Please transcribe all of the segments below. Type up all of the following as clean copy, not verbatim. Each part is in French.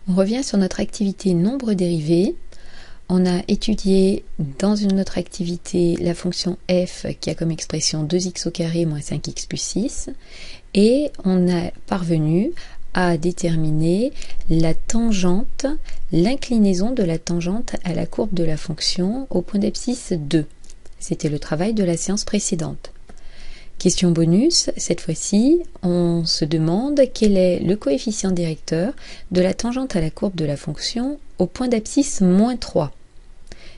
On revient sur notre activité nombre dérivé. On a étudié dans une autre activité la fonction f qui a comme expression 2x au carré moins 5x plus 6 et on a parvenu à déterminer la tangente, l'inclinaison de la tangente à la courbe de la fonction au point d'abscisse 2. C'était le travail de la séance précédente. Question bonus, cette fois-ci, on se demande quel est le coefficient directeur de la tangente à la courbe de la fonction au point d'abscisse moins 3.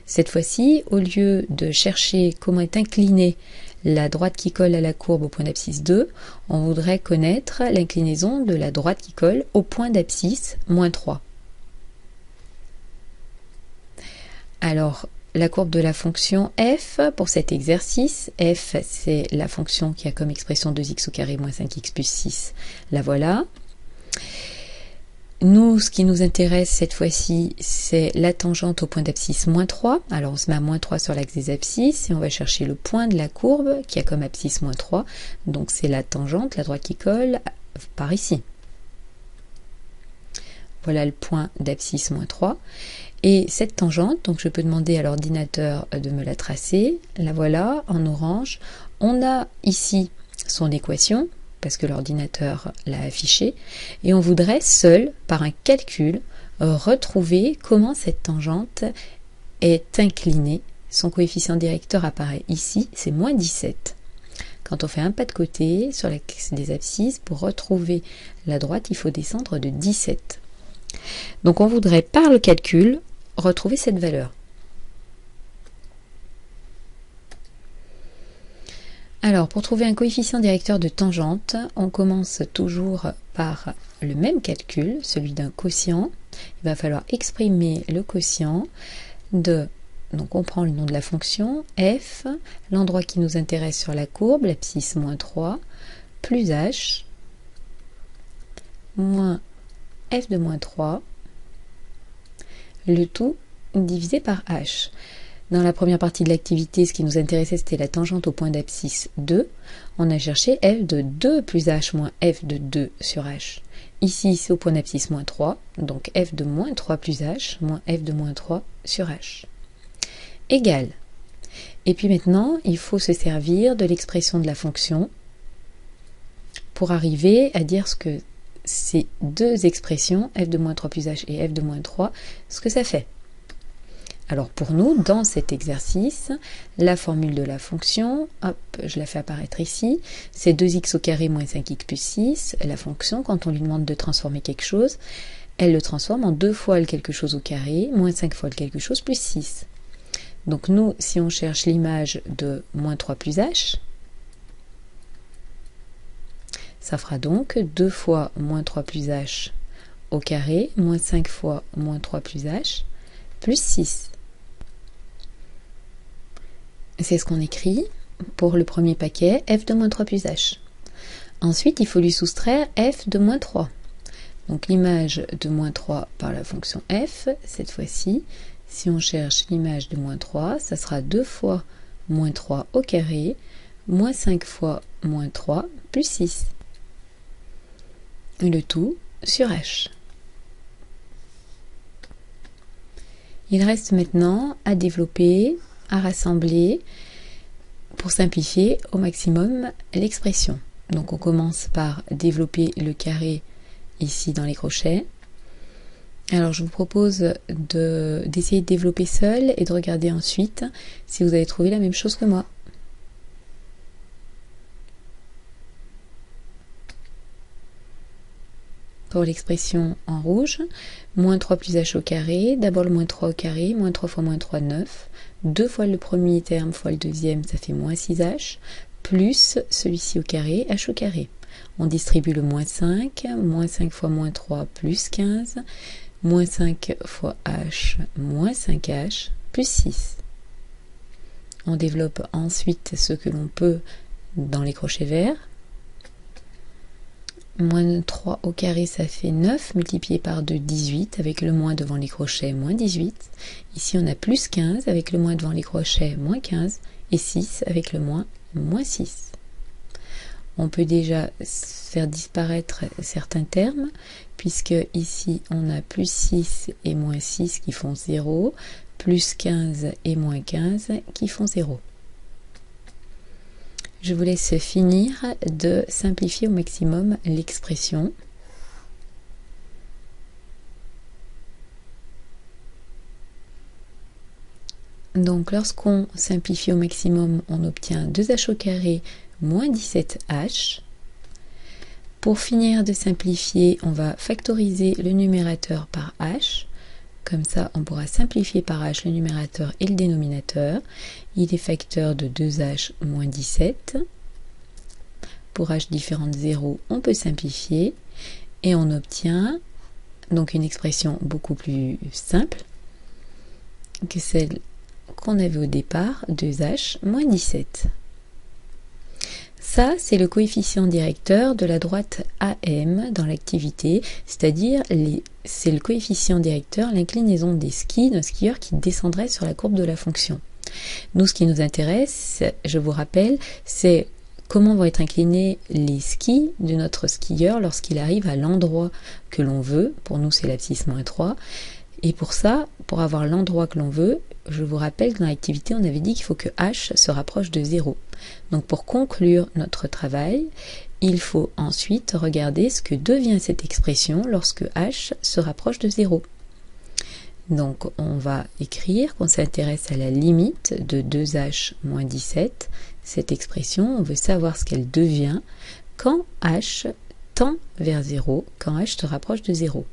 Cette fois-ci, au lieu de chercher comment est inclinée la droite qui colle à la courbe au point d'abscisse 2, on voudrait connaître l'inclinaison de la droite qui colle au point d'abscisse moins 3. Alors, la courbe de la fonction f, pour cet exercice, f c'est la fonction qui a comme expression 2x au carré moins 5x plus 6, la voilà. Nous, ce qui nous intéresse cette fois-ci, c'est la tangente au point d'abscisse moins 3. Alors on se met à moins 3 sur l'axe des abscisses et on va chercher le point de la courbe qui a comme abscisse moins 3. Donc c'est la tangente, la droite qui colle, par ici. Voilà le point d'abscisse moins 3. Et cette tangente, donc je peux demander à l'ordinateur de me la tracer. La voilà en orange. On a ici son équation, parce que l'ordinateur l'a affiché, et on voudrait seul, par un calcul, retrouver comment cette tangente est inclinée. Son coefficient directeur apparaît ici, c'est moins 17. Quand on fait un pas de côté sur l'axe des abscisses, pour retrouver la droite, il faut descendre de 17. Donc on voudrait, par le calcul, retrouver cette valeur. Alors, pour trouver un coefficient directeur de tangente, on commence toujours par le même calcul, celui d'un quotient. Il va falloir exprimer le quotient de, donc on prend le nom de la fonction, f, l'endroit qui nous intéresse sur la courbe, l'abscisse moins 3, plus h, moins f de moins 3, le tout divisé par h. Dans la première partie de l'activité, ce qui nous intéressait, c'était la tangente au point d'abscisse 2. On a cherché f de 2 plus h moins f de 2 sur h. Ici, c'est au point d'abscisse moins 3, donc f de moins 3 plus h moins f de moins 3 sur h. Égal. Et puis maintenant, il faut se servir de l'expression de la fonction pour arriver à dire ce que ces deux expressions, f de moins 3 plus h et f de moins 3, ce que ça fait. Alors pour nous, dans cet exercice, la formule de la fonction, hop, je la fais apparaître ici, c'est 2x au carré moins 5x plus 6. La fonction, quand on lui demande de transformer quelque chose, elle le transforme en 2 fois le quelque chose au carré, moins 5 fois le quelque chose plus 6. Donc nous, si on cherche l'image de moins 3 plus h, ça fera donc 2 fois moins 3 plus h au carré, moins 5 fois moins 3 plus h, plus 6. C'est ce qu'on écrit pour le premier paquet, f de moins 3 plus h. Ensuite, il faut lui soustraire f de moins 3. Donc l'image de moins 3 par la fonction f, cette fois-ci, si on cherche l'image de moins 3, ça sera 2 fois moins 3 au carré, moins 5 fois moins 3, plus 6. Le tout sur h. Il reste maintenant à développer, à rassembler pour simplifier au maximum l'expression. Donc on commence par développer le carré ici dans les crochets. Alors je vous propose d'essayer de développer seul et de regarder ensuite si vous avez trouvé la même chose que moi. Pour l'expression en rouge, moins 3 plus h au carré, d'abord le moins 3 au carré, moins 3 fois moins 3, 9, 2 fois le premier terme fois le deuxième, ça fait moins 6h, plus celui-ci au carré, h au carré. On distribue le moins 5 fois moins 3, plus 15, moins 5 fois h, moins 5h, plus 6. On développe ensuite ce que l'on peut dans les crochets verts. Moins 3 au carré, ça fait 9, multiplié par 2, 18, avec le moins devant les crochets, moins 18. Ici, on a plus 15, avec le moins devant les crochets, moins 15, et 6, avec le moins, moins 6. On peut déjà faire disparaître certains termes, puisque ici on a plus 6 et moins 6 qui font 0, plus 15 et moins 15 qui font 0. Je vous laisse finir de simplifier au maximum l'expression. Donc lorsqu'on simplifie au maximum, on obtient 2h au carré moins 17h. Pour finir de simplifier, on va factoriser le numérateur par h. Comme ça, on pourra simplifier par h le numérateur et le dénominateur. Il est facteur de 2h moins 17. Pour h différent de 0, on peut simplifier. Et on obtient donc une expression beaucoup plus simple que celle qu'on avait au départ, 2h moins 17. Ça, c'est le coefficient directeur de la droite AM dans l'activité, c'est-à-dire c'est le coefficient directeur, l'inclinaison des skis d'un skieur qui descendrait sur la courbe de la fonction. Nous, ce qui nous intéresse, je vous rappelle, c'est comment vont être inclinés les skis de notre skieur lorsqu'il arrive à l'endroit que l'on veut. Pour nous, c'est l'abscisse moins 3. Et pour ça, pour avoir l'endroit que l'on veut, je vous rappelle que dans l'activité, on avait dit qu'il faut que h se rapproche de 0. Donc pour conclure notre travail, il faut ensuite regarder ce que devient cette expression lorsque h se rapproche de 0. Donc on va écrire qu'on s'intéresse à la limite de 2h moins 17. Cette expression, on veut savoir ce qu'elle devient quand h tend vers 0, quand h se rapproche de 0.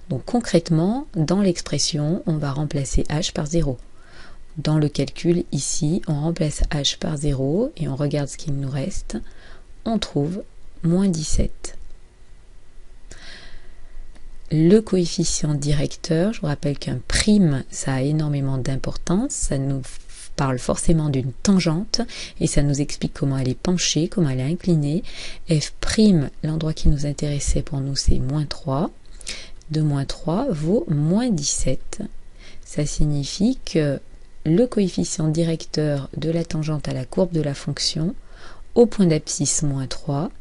Donc concrètement, dans l'expression, on va remplacer h par 0. Dans le calcul ici, on remplace h par 0 et on regarde ce qu'il nous reste. On trouve moins 17. Le coefficient directeur, je vous rappelle qu'un prime, ça a énormément d'importance. Ça nous parle forcément d'une tangente et ça nous explique comment elle est penchée, comment elle est inclinée. F', l'endroit qui nous intéressait pour nous, c'est moins 3. De moins 3 vaut moins 17. Ça signifie que le coefficient directeur de la tangente à la courbe de la fonction, au point d'abscisse moins 3,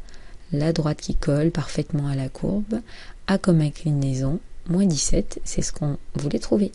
la droite qui colle parfaitement à la courbe, a comme inclinaison moins 17. C'est ce qu'on voulait trouver.